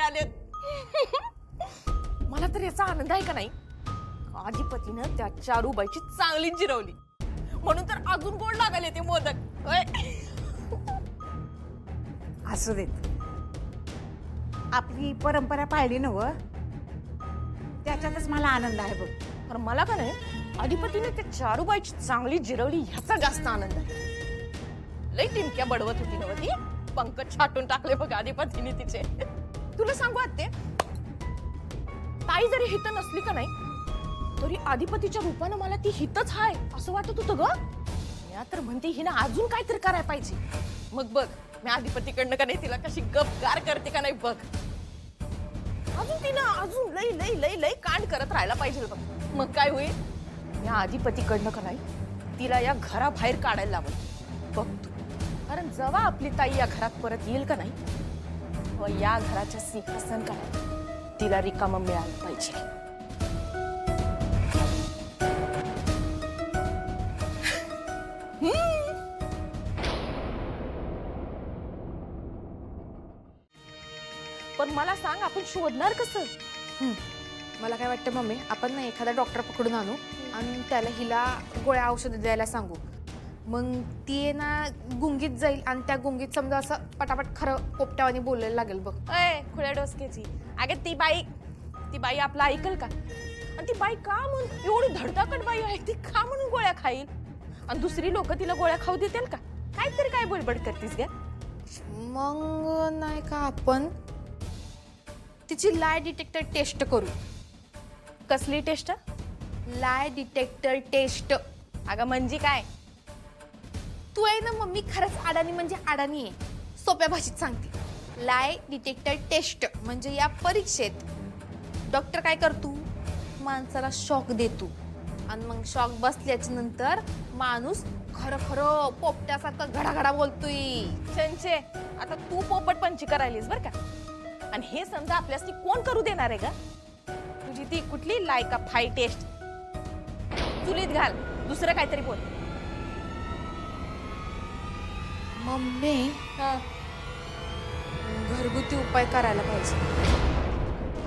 मिळालेत. मला तर याचा आनंद आहे का नाही. अधिपतीनं त्या चारूबाईची चांगली जिरवली म्हणून तर अजून गोड लागायले ते मोदक. असू देत, आपली परंपरा पाळली नव, त्याच्यातच मला आनंद आहे बघ. पण मला का नाही अधिपतीने त्या चारूबाईची चांगली जिरवली ह्याचा जास्त आनंद आहे. लई टिमक्या बडवत होती नव ती, पंकज छाटून टाकले बघ अधिपतीने तिचे. तुला सांगू आत्ते, ताई जरी हित नसली का नाही तरी अधिपतीच्या रूपानं मला ती हितच हाय असं वाटत होतं ग. या तर म्हणते हिनं अजून काहीतरी करायला पाहिजे. मग बघ मी अधिपतीकडनं का नाही तिला कशी गपगार करते का नाही बघ. अजून तिनं अजून लई लई लई लई कांड करत राहायला पाहिजे बघ. मग काय होईल, या अधिपतीकडनं का नाही तिला या घराबाहेर काढायला लावत बघ तू. कारण जेव्हा आपली ताई या घरात परत येईल का नाही व या घराच्या सिंहासन का नाही तिला रिकामं मिळालं पाहिजे. पण मला सांग आपण शोधणार कसं. मला काय वाटतं मम्मी, आपण ना एखादा डॉक्टर पकडून आणू आणि त्याला हिला गोळ्या औषध द्यायला सांगू. मग ती ना गुंगीत जाईल आणि त्या गुंगीत समजा असं पटापट खरं पोपट्यावानी बोलायला लागेल बघ. अय खुल्या डोसक्याची, अगं ती बाई आपलं ऐकल का. आणि ती बाई का म्हणून एवढी धडधाकट बाई आहे ती का म्हणून गोळ्या खाईल आणि दुसरी लोक तिला गोळ्या खाऊ देतील का. काहीतरी काय बडबड करतीस ग. मग नाही का आपण तिची लाय डिटेक्टर टेस्ट करू. कसली टेस्ट. लाय डिटेक्टर टेस्ट. अगं म्हणजे काय. तू आहे ना मम्मी खरंच अडाणी म्हणजे अडाणी आहे. सोप्या भाषेत सांगते, लाय डिटेक्टर टेस्ट म्हणजे या परीक्षेत डॉक्टर काय करतो, माणसाला शॉक देतो आणि मग शॉक बसल्याच्या नंतर माणूस खरं खरं पोपट्यासारखं घडाघडा बोलतोय. छंचे आता तू पोपटपंची करायलीस बर का. आणि हे समजा आपल्यासाठी कोण करू देणार आहे का. तुझी ती कुठली लायका फाय टेस्ट चुलीत घाल, दुसरं काहीतरी बोल. मम्मी घरगुती उपाय करायला पाहिजे.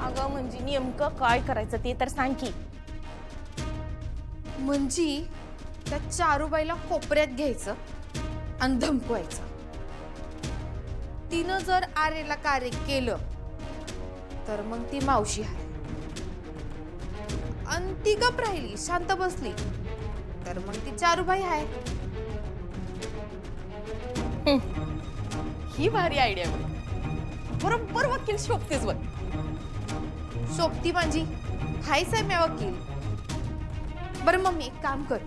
अगं म्हणजे नेमकं काय करायचं ते तर सांग की. म्हणजे त्या चारूबाईला कोपऱ्यात घ्यायचं आणि धमकवायचं. तिनं जर आरेला कार्य केलं तर मग ती मावशी आहे आणि ती गप राहिली शांत बसली तर मग ती चारूबाई आहे. ही भारी आयडिया बरोबर वकील शोभतेस बघ. सोबती माझी हायच आहे मी वकील. बरं मम्मी एक काम कर,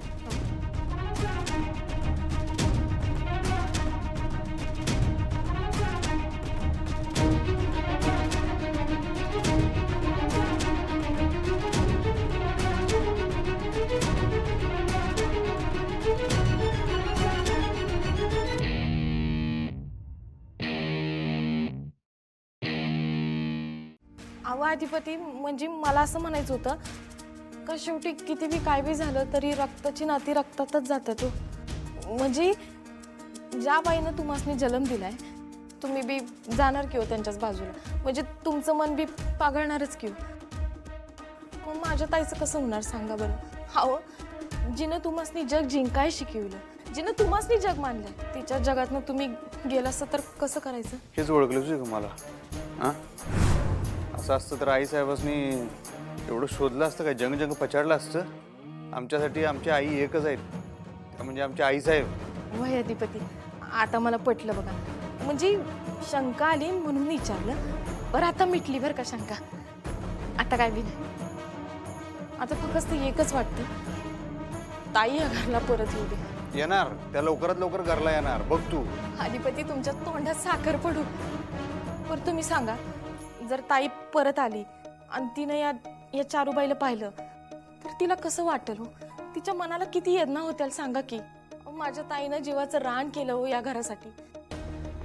अधिपती म्हणजे मला असं म्हणायचं होतं का शेवटी किती बी काय बी झालं तरी रक्ताची नाती रक्तातच जातात. म्हणजे ज्या बाईनं तुम्हाला जन्म दिलाय तुम्ही बी जाणार की हो त्यांच्याच बाजूला. म्हणजे तुमचं मन बी पागळणारच की. मग माझ्या ताईचं कसं होणार सांगा बरं. हो जिनं तुम्हाला जग जिंकाय शिकवलं, जिनं तुम्हाला जग मानलं तिच्या जगातनं तुम्ही गेला असतं तर कसं करायचं. हेच ओळखलंच आहे तुम्हाला. हां असं असतं तर आईसाहेबांनी एवढं शोधलं असतं काय, जंग जंग पछाडलं असतं. आमच्यासाठी आमची आई एकच आहेत, म्हणजे आमचे आईसाहेब. वय अधिपती आता मला पटलं बघा. म्हणजे शंका आली म्हणून विचारलं. बरं आता मिटली बरं का शंका. आता काय बी नाही. आता फक्त एकच वाटतं, ताई या घरला परत येऊ दे. येणार त्या लवकरात लवकर घरला येणार बघ तू. अधिपती तुमच्या तोंडात साखर पडू. बरं तुम्ही सांगा, जर ताई परत आली आणि तिनं या चारूबाईला पाहिलं तर तिला कसं वाटेल हो. तिच्या मनाला किती वेदना होत्याल सांगा की. माझ्या ताईनं जीवाचं रान केलं हो या घरासाठी.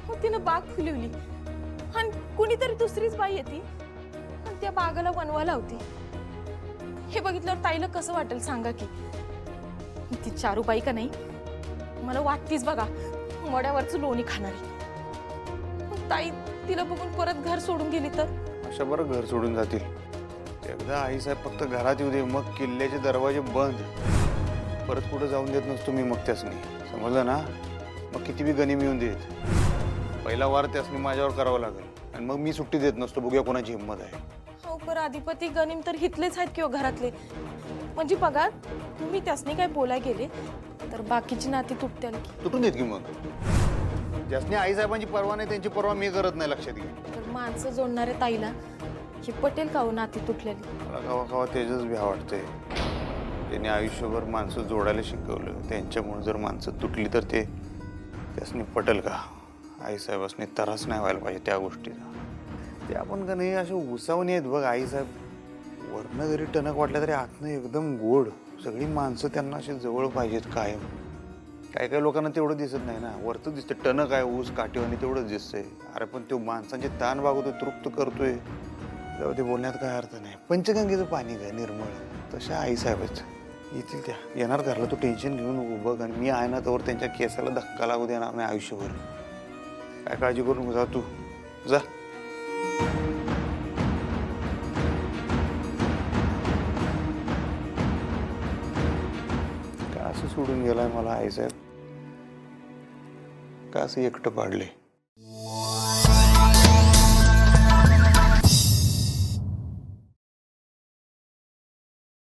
हो तिनं बाग फुलवली आणि कुणीतरी दुसरीच बाई येते आणि त्या बागाला वनवाला होती. हे बघितल्यावर ताईला कसं वाटेल सांगा की. ती चारूबाई का नाही मला वाटतीच बघा मोड्यावरचं लोणी खाणारी. ताई तिला बघून परत घर सोडून गेली तर अशा बरं घर सोडून जातील. एकदा आईसाहेब फक्त घरात येऊ दे, मग किल्ल्याचे दरवाजे बंद. परत कुठं जाऊन देत नसतो मी मग त्यासनी, समजलं ना? मग किती बी गनिम येऊन देत, पहिला वार त्यासनी माझ्यावर करावा लागेल आणि मग मी सुट्टी देत नसतो. बघूया कोणाची हिंमत आहे. हो पर अधिपती गनिम तर हितलेच आहेत किंवा घरातले. म्हणजे बघा तुम्ही त्यासनी काय बोलाय गेले तर बाकीची नाती तुटतील की. तुटून देत की मग. ज्यासनी आईसाहेबांची पर्वा नाही त्यांची पर्वा मी करत नाही, लक्षात घे. तर माणसं जोडणाऱ्या ताईला हे पटेल का हो नाती तुटलेली. मला कवा कवा तेजच भ्या वाटतंय. त्यांनी आयुष्यभर माणसं जोडायला शिकवलं, त्यांच्यामुळे जर माणसं तुटली तर ते त्यासनी पटेल का? आईसाहेबांनी त्रास नाही व्हायला पाहिजे त्या गोष्टीचा. ते आपण का नाही असे उसावणी आहेत बघ. आईसाहेब वरनं जरी टणक वाटल्या तरी आतनं एकदम गोड. सगळी माणसं त्यांना असे जवळ पाहिजेत कायम. काही काही लोकांना तेवढं दिसत नाही ना, वरतं दिसतं टणक आहे ऊस काठीवानी तेवढंच दिसतंय. अरे पण तो माणसांचे ताण भागवतोय, तृप्त करतोय, तेव्हा ते बोलण्यात काय अर्थ नाही. पंचगंगेचं पाणी काय निर्मळ, तशा आईसाहेबच येतील. त्या येणार घरला, तू टेन्शन घेऊन उभं. आणि मी आहे ना तोवर त्यांच्या केसाला धक्का लागू देणार नाही आयुष्यभर. काय काळजी करू नको, जा तू जा. का असं सोडून गेलाय मला आईसाहेब? का असं एकटं पाडले?